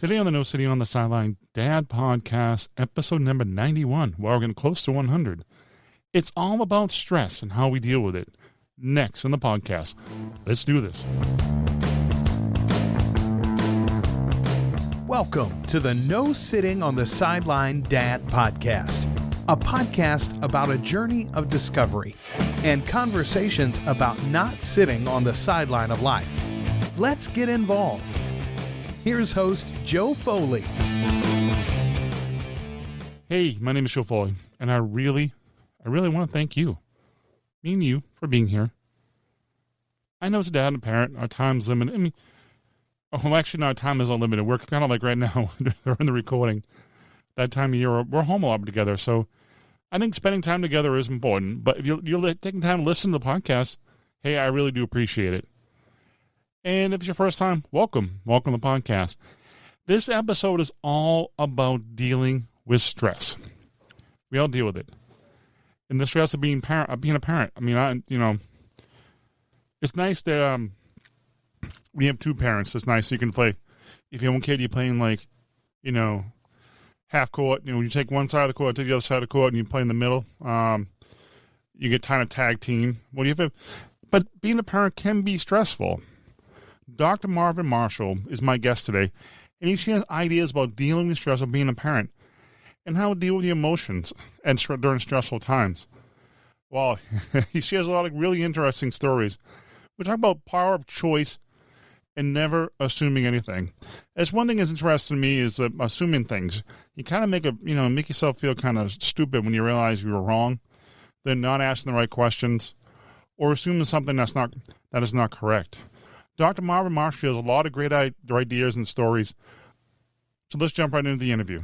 Today on the No Sitting on the Sideline Dad Podcast, episode number 91, where we're getting close to 100. It's all about stress and how we deal with it. Next on the podcast. Let's do this. Welcome to the No Sitting on the Sideline Dad Podcast, a podcast about a journey of discovery and conversations about not sitting on the sideline of life. Let's get involved. Here's host Joe Foley. Hey, my name is Joe Foley, and I really want to thank you, me and you, for being here. I know as a dad and a parent, our time's limited. I mean, actually, no, our time is unlimited. We're kind of like right now, during the recording, that time of year, we're home a lot together. So I think spending time together is important. But if you're taking time to listen to the podcast, hey, I really do appreciate it. And if it's your first time, welcome to the podcast. This episode is all about dealing with stress. We all deal with it. And the stress of being a parent. I mean, it's nice that we have two parents. It's nice you can play. If you have one kid, you're playing half court. You take one side of the court, take the other side of the court, and you play in the middle. You get kind of tag team. But being a parent can be stressful. Dr. Marvin Marshall is my guest today, and he shares ideas about dealing with stress of being a parent and how to deal with the emotions during stressful times. Well, he shares a lot of really interesting stories. We talk about power of choice and never assuming anything. As one thing that's interesting to me is assuming things. You kind of make yourself feel kind of stupid when you realize you were wrong, then not asking the right questions, or assuming something that is not correct. Dr. Marvin Marshall has a lot of great ideas and stories. So let's jump right into the interview.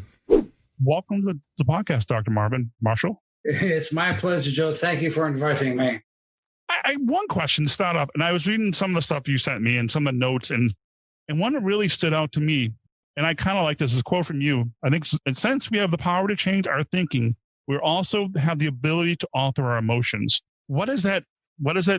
Welcome to the podcast, Dr. Marvin Marshall. It's my pleasure, Joe. Thank you for inviting me. I one question to start off, and I was reading some of the stuff you sent me and some of the notes, and one that really stood out to me, and I kind of like this, is a quote from you. I think, since we have the power to change our thinking, we also have the ability to alter our emotions. What does that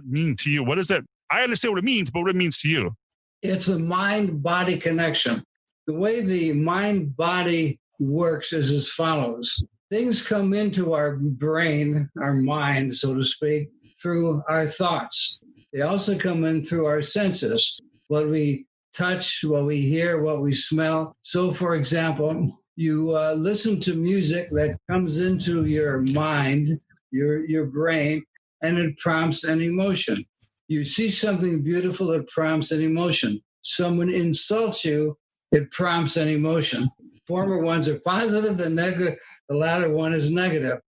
mean to you? What is that? I understand what it means, but what it means to you? It's a mind-body connection. The way the mind-body works is as follows. Things come into our brain, our mind, so to speak, through our thoughts. They also come in through our senses, what we touch, what we hear, what we smell. So, for example, you listen to music that comes into your mind, your brain, and it prompts an emotion. You see something beautiful, it prompts an emotion. Someone insults you, it prompts an emotion. Former ones are positive, the latter one is negative.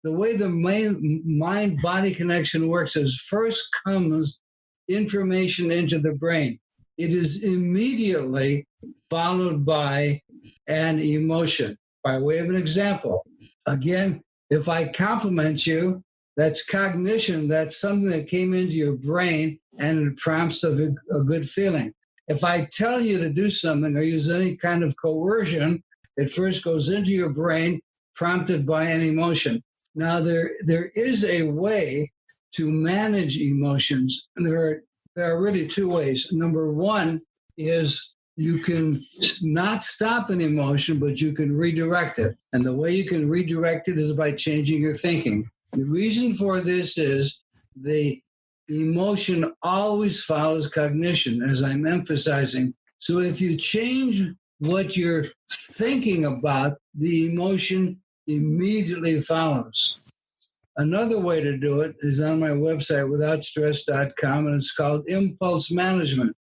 The way the mind-body connection works is first comes information into the brain. It is immediately followed by an emotion. By way of an example, again, if I compliment you, that's cognition. That's something that came into your brain and it prompts a good feeling. If I tell you to do something or use any kind of coercion, it first goes into your brain, prompted by an emotion. Now, there is a way to manage emotions. There are really two ways. Number one is you can not stop an emotion, but you can redirect it. And the way you can redirect it is by changing your thinking. The reason for this is the emotion always follows cognition, as I'm emphasizing. So if you change what you're thinking about, the emotion immediately follows. Another way to do it is on my website, withoutstress.com, and it's called impulse management.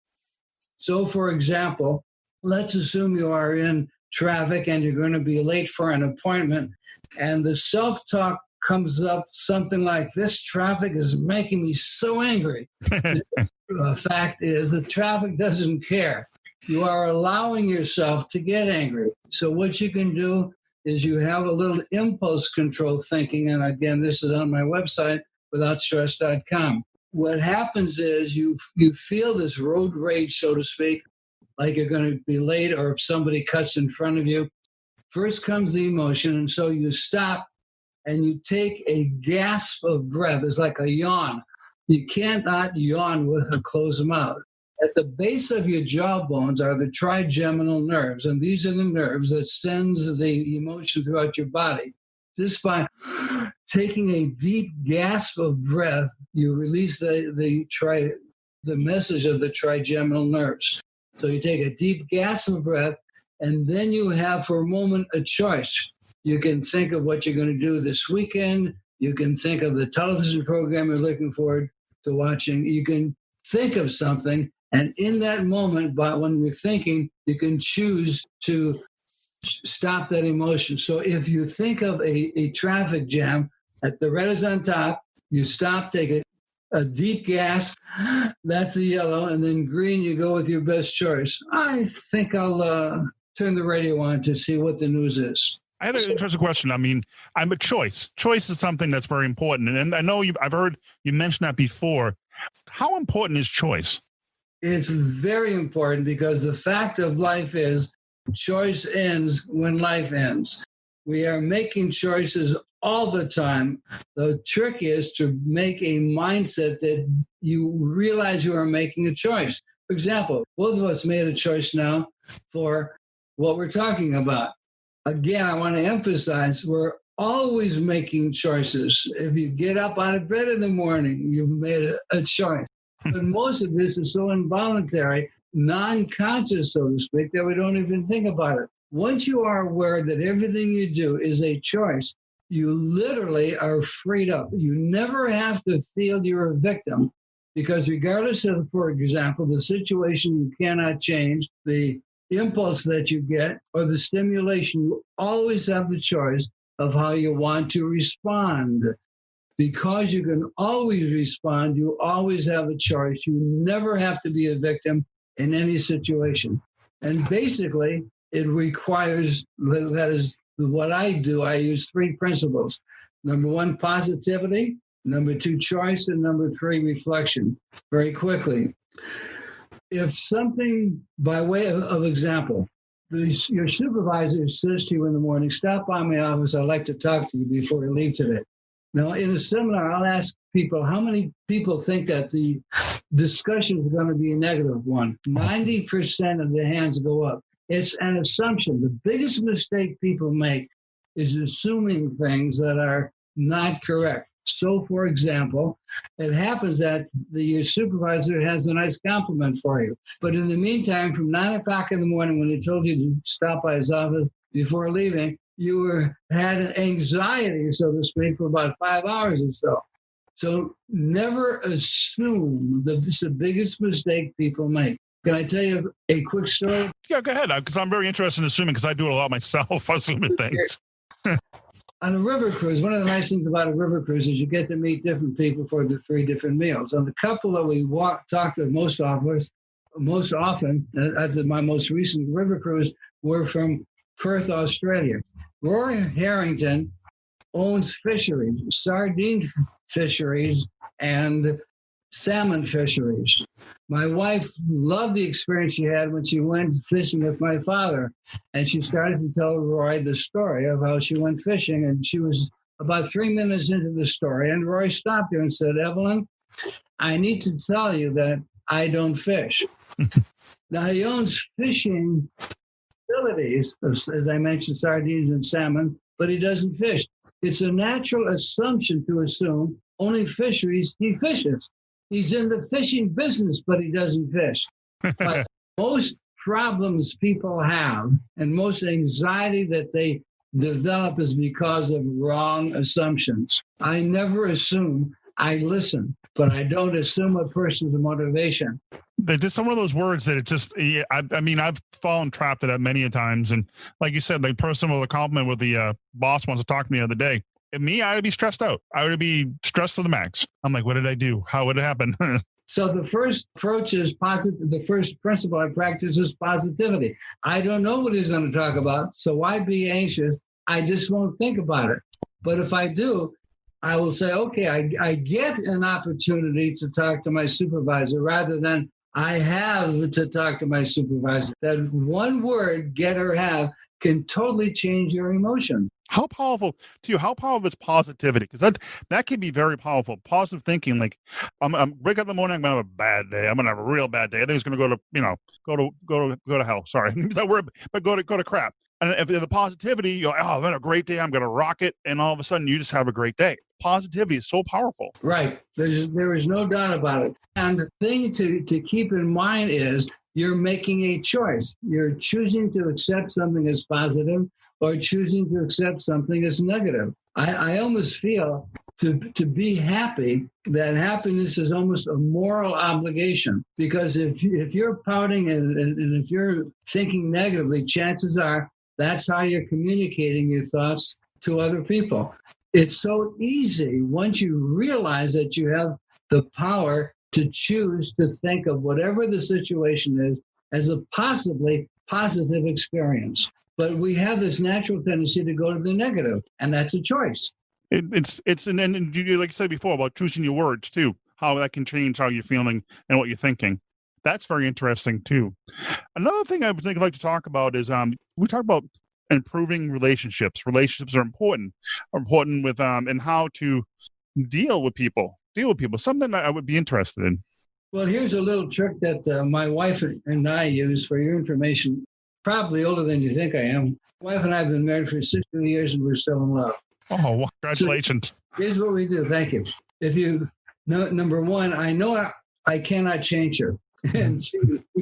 So, for example, let's assume you are in traffic and you're going to be late for an appointment, and the self-talk comes up something like, this traffic is making me so angry. The fact is the traffic doesn't care. You are allowing yourself to get angry. So what you can do is you have a little impulse control thinking. And again, this is on my website, withoutstress.com. What happens is you feel this road rage, so to speak, like you're going to be late or if somebody cuts in front of you. First comes the emotion, and so you stop and you take a gasp of breath. It's like a yawn. You can't not yawn with a closed mouth. At the base of your jaw bones are the trigeminal nerves, and these are the nerves that sends the emotion throughout your body. Just by taking a deep gasp of breath, you release the message of the trigeminal nerves. So you take a deep gasp of breath, and then you have for a moment a choice. You can think of what you're going to do this weekend. You can think of the television program you're looking forward to watching. You can think of something, and in that moment, when you're thinking, you can choose to stop that emotion. So if you think of a traffic jam, at the red is on top, you stop, take a deep gasp, that's a yellow, and then green, you go with your best choice. I think I'll turn the radio on to see what the news is. I had an interesting question. I mean, I'm a choice. Choice is something that's very important. And I know I've heard you mention that before. How important is choice? It's very important because the fact of life is choice ends when life ends. We are making choices all the time. The trick is to make a mindset that you realize you are making a choice. For example, both of us made a choice now for what we're talking about. Again, I want to emphasize we're always making choices. If you get up out of bed in the morning, you've made a choice. But most of this is so involuntary, non-conscious, so to speak, that we don't even think about it. Once you are aware that everything you do is a choice, you literally are freed up. You never have to feel you're a victim because regardless of, for example, the situation you cannot change, the impulse that you get, or the stimulation, you always have the choice of how you want to respond. Because you can always respond, you always have a choice. You never have to be a victim in any situation. And basically, it requires, that is what I do. I use 3 principles. Number 1, positivity. Number 2, choice. And number 3, reflection. Very quickly. If something, by way of example, your supervisor says to you in the morning, stop by my office, I'd like to talk to you before you leave today. Now, in a seminar, I'll ask people, how many people think that the discussion is going to be a negative one? 90% of the hands go up. It's an assumption. The biggest mistake people make is assuming things that are not correct. So, for example, it happens that your supervisor has a nice compliment for you. But in the meantime, from 9 o'clock in the morning, when he told you to stop by his office before leaving, you had an anxiety, so to speak, for about 5 hours or so. So never assume. It's the biggest mistake people make. Can I tell you a quick story? Yeah, go ahead, because I'm very interested in assuming, because I do it a lot myself, assuming things. On a river cruise, one of the nice things about a river cruise is you get to meet different people for the 3 different meals. And the couple that we talked with most often at my most recent river cruise were from Perth, Australia. Roy Harrington owns fisheries, sardine fisheries, and salmon fisheries. My wife loved the experience she had when she went fishing with my father, and she started to tell Roy the story of how she went fishing, and she was about 3 minutes into the story, and Roy stopped her and said, Evelyn, I need to tell you that I don't fish. Now, he owns fishing facilities, as I mentioned, sardines and salmon, but he doesn't fish. It's a natural assumption to assume only fisheries he fishes. He's in the fishing business, but he doesn't fish. But most problems people have and most anxiety that they develop is because of wrong assumptions. I never assume. I listen, but I don't assume a person's motivation. They're just some of those words that it just, I mean, I've fallen trapped to that many a times. And like you said, the person with a compliment with the boss wants to talk to me the other day. And me, I would be stressed out. I would be stressed to the max. I'm like, what did I do? How would it happen? So the first approach is positive. The first principle I practice is positivity. I don't know what he's going to talk about, so why be anxious? I just won't think about it. But if I do, I will say, okay, I get an opportunity to talk to my supervisor rather than I have to talk to my supervisor. That one word, get or have, can totally change your emotion. How powerful to you? How powerful is positivity? Because that can be very powerful. Positive thinking, like I'm wake up in the morning, I'm gonna have a bad day. I'm gonna have a real bad day. I think it's gonna go to go to hell. Sorry, that word, but go to crap. And if the positivity, you're like, oh, I'm having a great day. I'm gonna rock it, and all of a sudden you just have a great day. Positivity is so powerful. Right. There is no doubt about it. And the thing to keep in mind is you're making a choice. You're choosing to accept something as positive or choosing to accept something as negative. I almost feel to be happy, that happiness is almost a moral obligation, because if you're pouting and if you're thinking negatively, chances are that's how you're communicating your thoughts to other people. It's so easy once you realize that you have the power to choose to think of whatever the situation is as a possibly positive experience. But we have this natural tendency to go to the negative, and that's a choice. It's and then you, like you said before, about choosing your words too, how that can change how you're feeling and what you're thinking. That's very interesting too. Another thing I would think I'd like to talk about is we talk about improving relationships. Relationships are important with and how to deal with people. Something that I would be interested in. Well, here's a little trick that my wife and I use for your information. Probably older than you think I am. My wife and I have been married for 60 years and we're still in love. Oh, well, congratulations. So here's what we do. Thank you. If you know, number one, I know I cannot change her and she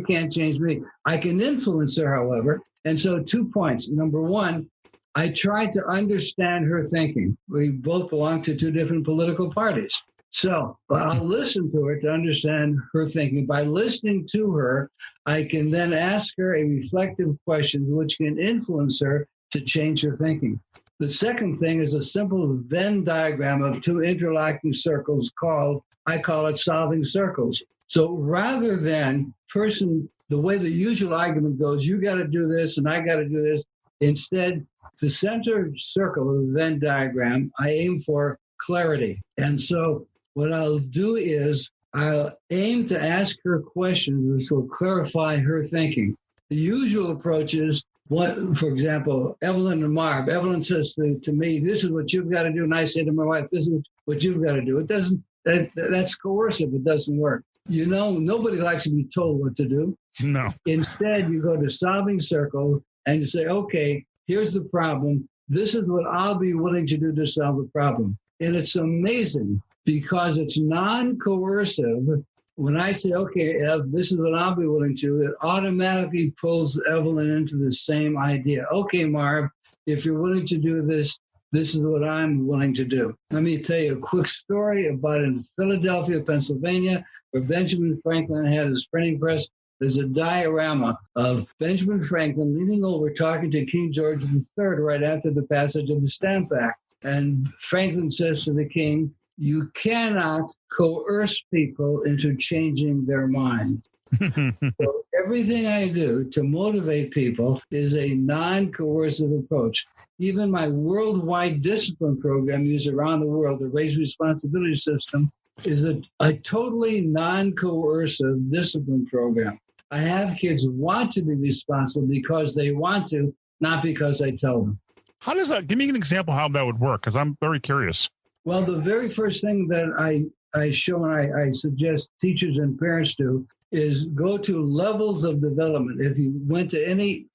can't change me. I can influence her, however. And so 2 points. Number one, I try to understand her thinking. We both belong to 2 different political parties. So I'll listen to her to understand her thinking. By listening to her, I can then ask her a reflective question which can influence her to change her thinking. The second thing is a simple Venn diagram of 2 interlocking circles I call it solving circles. So rather than the way the usual argument goes, you got to do this and I got to do this, instead, the center circle of the Venn diagram, I aim for clarity. And so what I'll do is I'll aim to ask her questions which will clarify her thinking. The usual approach is, for example, Evelyn and Marv. Evelyn says to me, this is what you've got to do. And I say to my wife, this is what you've got to do. It doesn't, that's coercive. It doesn't work. You know, nobody likes to be told what to do. No. Instead, you go to solving circles and you say, okay, here's the problem. This is what I'll be willing to do to solve the problem. And it's amazing because it's non-coercive. When I say, okay, Ev, this is what I'll be willing to, it automatically pulls Evelyn into the same idea. Okay, Marv, if you're willing to do this, this is what I'm willing to do. Let me tell you a quick story about in Philadelphia, Pennsylvania, where Benjamin Franklin had his printing press. There's a diorama of Benjamin Franklin leaning over talking to King George III right after the passage of the Stamp Act. And Franklin says to the king, you cannot coerce people into changing their mind. So everything I do to motivate people is a non-coercive approach. Even my worldwide discipline program used around the world, the Raise Responsibility System, is a totally non-coercive discipline program. I have kids want to be responsible because they want to, not because I tell them. How does that, give me an example how that would work, because I'm very curious. Well, the very first thing that I show and I suggest teachers and parents do is go to levels of development. If you went to any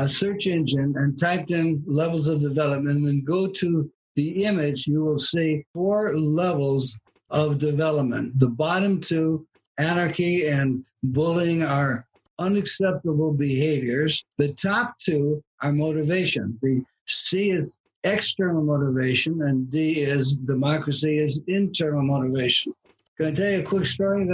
search engine and typed in levels of development and then go to the image, you will see 4 levels of development. The bottom 2, anarchy and bullying, are unacceptable behaviors. The top 2 are motivation. The C is external motivation, and D is democracy is internal motivation. Can I tell you a quick story?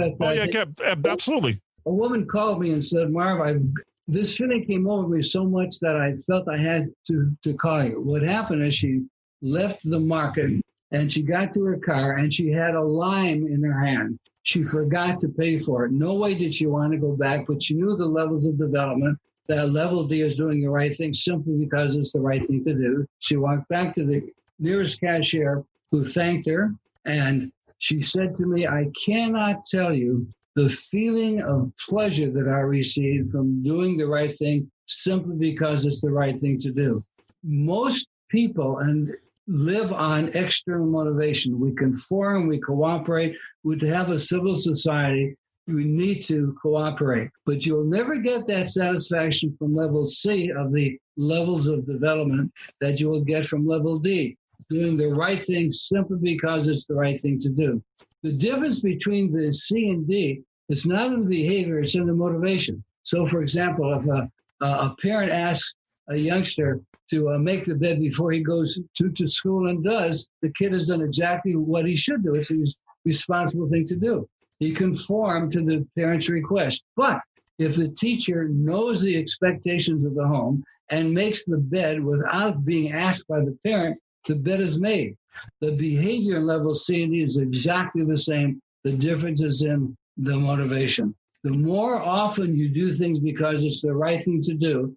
Absolutely. A woman called me and said, Marv, this feeling came over me so much that I felt I had to call you. What happened is she left the market and she got to her car and she had a lime in her hand. She forgot to pay for it. No way did she want to go back, but she knew the levels of development. That level D is doing the right thing simply because it's the right thing to do. She walked back to the nearest cashier who thanked her, and she said to me, I cannot tell you the feeling of pleasure that I received from doing the right thing simply because it's the right thing to do. Most people and live on external motivation. We conform, we cooperate. To have a civil society, we need to cooperate. But you'll never get that satisfaction from level C of the levels of development that you will get from level D, doing the right thing simply because it's the right thing to do. The difference between the C and D is not in the behavior, it's in the motivation. So, for example, if a parent asks a youngster to make the bed before he goes to school and does, the kid has done exactly what he should do. It's his responsible thing to do. He conformed to the parent's request. But if the teacher knows the expectations of the home and makes the bed without being asked by the parent, the bed is made. The behavior in level C and D is exactly the same. The difference is in the motivation. The more often you do things because it's the right thing to do,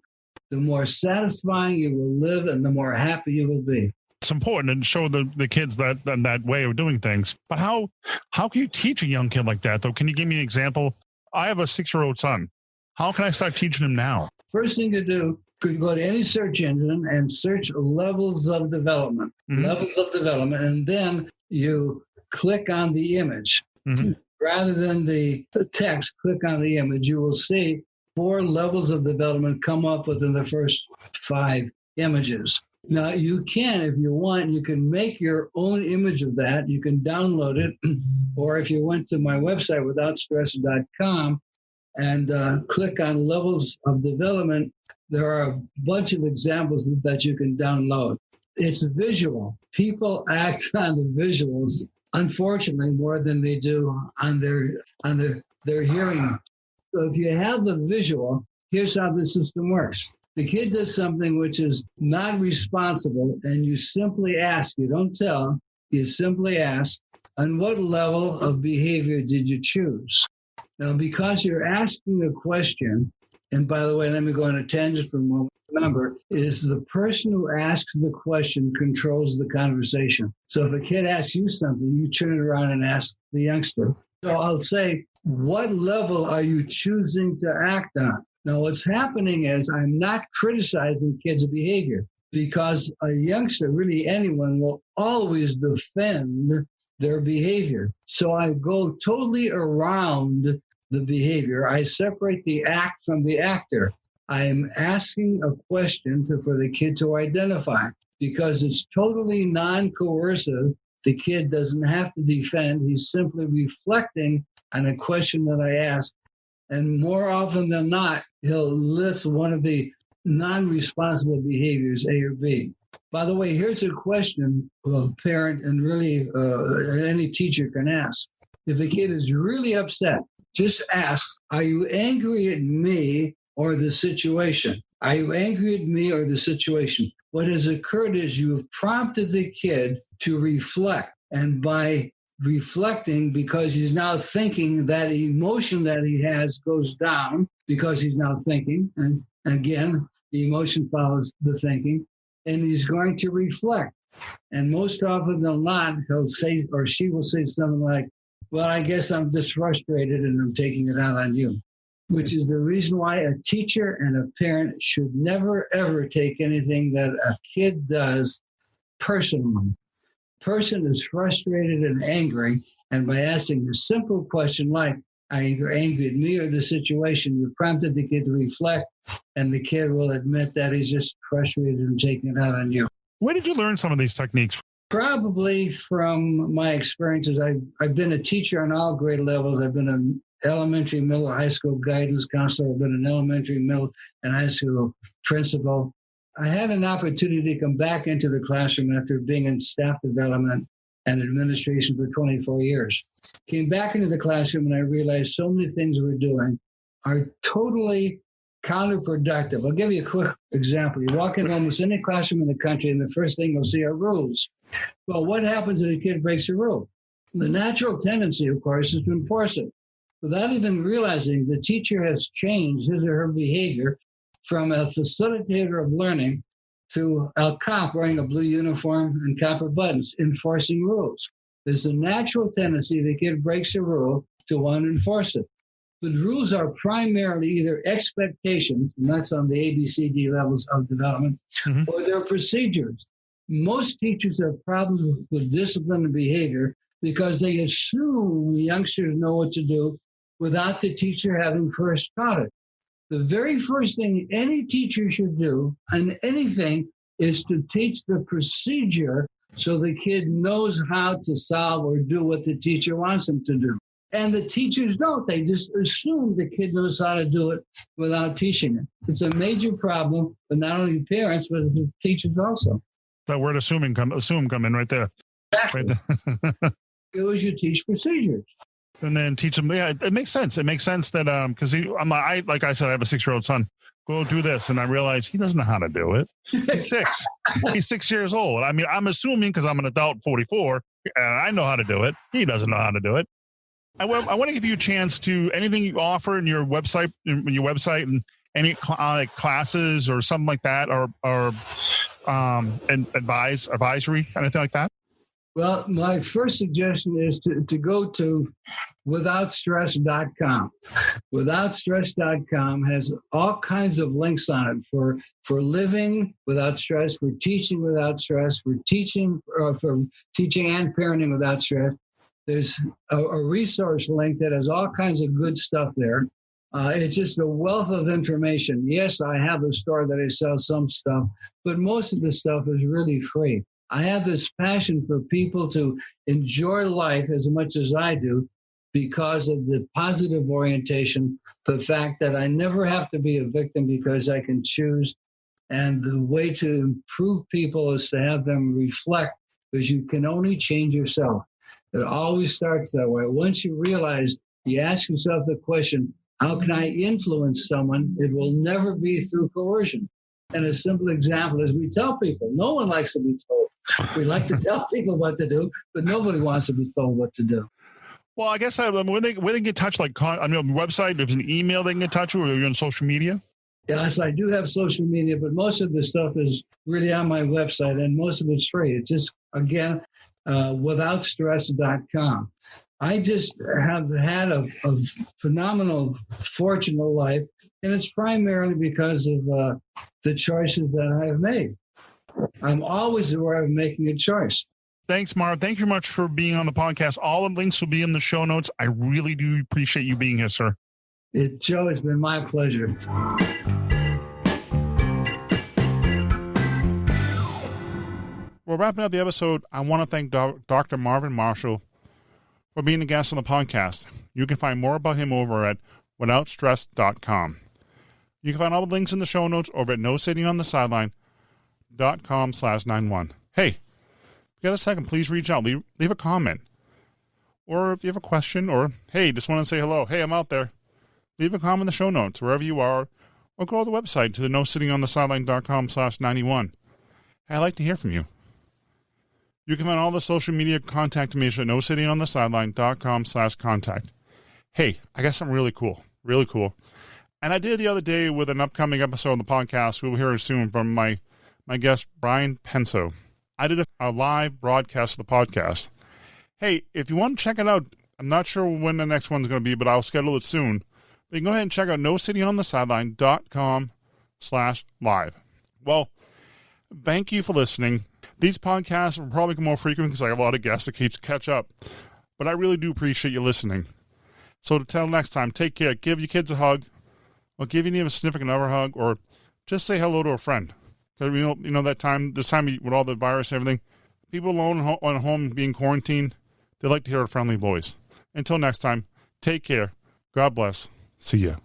the more satisfying you will live and the more happy you will be. It's important to show the kids that way of doing things. But how can you teach a young kid like that, though? Can you give me an example? I have a 6-year-old son. How can I start teaching him now? First thing to do, could go to any search engine and search levels of development, and then you click on the image. Mm-hmm. Rather than the text, click on the image. You will see 4 levels of development come up within the first 5 images. Now, you can, if you want, you can make your own image of that. You can download it. Or if you went to my website, withoutstress.com, and click on levels of development, there are a bunch of examples that you can download. It's visual. People act on the visuals, unfortunately, more than they do on their hearing. So if you have the visual, here's how the system works. The kid does something which is not responsible, and you simply ask, you don't tell, you simply ask, on what level of behavior did you choose? Now, because you're asking a question, and by the way, let me go on a tangent for a moment. Remember, is the person who asks the question controls the conversation. So if a kid asks you something, you turn it around and ask the youngster. So I'll say, what level are you choosing to act on? Now, what's happening is I'm not criticizing kids' behavior, because a youngster, really anyone, will always defend their behavior. So I go totally around the behavior. I separate the act from the actor. I'm asking a question for the kid to identify, because it's totally non-coercive. The kid doesn't have to defend. He's simply reflecting on a question that I asked. And more often than not, he'll list one of the non-responsible behaviors, A or B. By the way, here's a question a parent and really any teacher can ask. If a kid is really upset, just ask, are you angry at me or the situation? Are you angry at me or the situation? What has occurred is you have prompted the kid to reflect. And by reflecting, because he's now thinking, that emotion that he has goes down because he's now thinking. And again, the emotion follows the thinking. And he's going to reflect. And most often than not, he'll say, or she will say something like, well, I guess I'm just frustrated and I'm taking it out on you, which is the reason why a teacher and a parent should never, ever take anything that a kid does personally. Person is frustrated and angry, and by asking a simple question like, are you angry at me or the situation, you prompted the kid to reflect, and the kid will admit that he's just frustrated and taking it out on you. Where did you learn some of these techniques? Probably from my experiences. I've been a teacher on all grade levels. I've been an elementary, middle, high school guidance counselor. I've been an elementary, middle, and high school principal. I had an opportunity to come back into the classroom after being in staff development and administration for 24 years. Came back into the classroom and I realized so many things we're doing are totally counterproductive. I'll give you a quick example. You walk in almost any classroom in the country and the first thing you'll see are rules. Well, what happens if a kid breaks a rule? The natural tendency, of course, is to enforce it. Without even realizing the teacher has changed his or her behavior from a facilitator of learning to a cop wearing a blue uniform and copper buttons, enforcing rules. There's a natural tendency the kid breaks a rule to want to enforce it. But rules are primarily either expectations, and that's on the ABCD levels of development, or they're procedures. Most teachers have problems with discipline and behavior because they assume youngsters know what to do without the teacher having first taught it. The very first thing any teacher should do on anything is to teach the procedure so the kid knows how to solve or do what the teacher wants them to do. And the teachers don't. They just assume the kid knows how to do it without teaching it. It's a major problem for not only parents, but the teachers also. That word assume come in right there. Exactly. Right there. It was you teach procedures. And then teach them. Yeah, it makes sense. It makes sense that because like I said, I have a 6-year-old son. Go do this, and I realize he doesn't know how to do it. He's 6. He's 6 years old. I mean, I'm assuming because I'm an adult, 44, and I know how to do it. He doesn't know how to do it. I want to give you a chance to anything you offer in your website, and any classes or something like that, or and advisory, anything like that. Well, my first suggestion is to go to withoutstress.com. Withoutstress.com has all kinds of links on it for living without stress, for teaching without stress, for teaching and parenting without stress. There's a resource link that has all kinds of good stuff there. It's just a wealth of information. Yes, I have a store that I sell some stuff, but most of the stuff is really free. I have this passion for people to enjoy life as much as I do because of the positive orientation, the fact that I never have to be a victim because I can choose. And the way to improve people is to have them reflect, because you can only change yourself. It always starts that way. Once you realize, you ask yourself the question, how can I influence someone? It will never be through coercion. And a simple example is we tell people, no one likes to be told. We like to tell people what to do, but nobody wants to be told what to do. Well, I guess when they get in touch, like on your website, there's an email they can get in touch with, or you're on social media? Yes, I do have social media, but most of the stuff is really on my website, and most of it's free. It's just, again, withoutstress.com. I just have had a phenomenal, fortunate life, and it's primarily because of the choices that I've made. I'm always aware of making a choice. Thanks, Marv. Thank you much for being on the podcast. All the links will be in the show notes. I really do appreciate you being here, sir. Joe, it's been my pleasure. Well, wrapping up the episode, I want to thank Dr. Marvin Marshall for being a guest on the podcast. You can find more about him over at withoutstress.com. You can find all the links in the show notes over at nosittingontheSideline.com/91. Hey, if you got a second, please reach out. Leave a comment. Or if you have a question, or, hey, just want to say hello. Hey, I'm out there. Leave a comment in the show notes, wherever you are, or go to the website to the nosittingontheSideline.com/91. Hey, I'd like to hear from you. You can find all the social media contact information at nosittingontheSideline.com/contact. Hey, I got something really cool. Really cool. And I did the other day with an upcoming episode of the podcast. We'll hear soon from my guest, Brian Penso. I did a live broadcast of the podcast. Hey, if you want to check it out, I'm not sure when the next one's going to be, but I'll schedule it soon. But you can go ahead and check out nosittingontheSideline.com/live. Well, thank you for listening. These podcasts will probably become more frequent because I have a lot of guests to catch up. But I really do appreciate you listening. So until next time, take care. Give your kids a hug, or give your significant other a hug, or just say hello to a friend. Because you know this time with all the virus and everything, people alone at home being quarantined, they like to hear a friendly voice. Until next time, take care. God bless. See ya.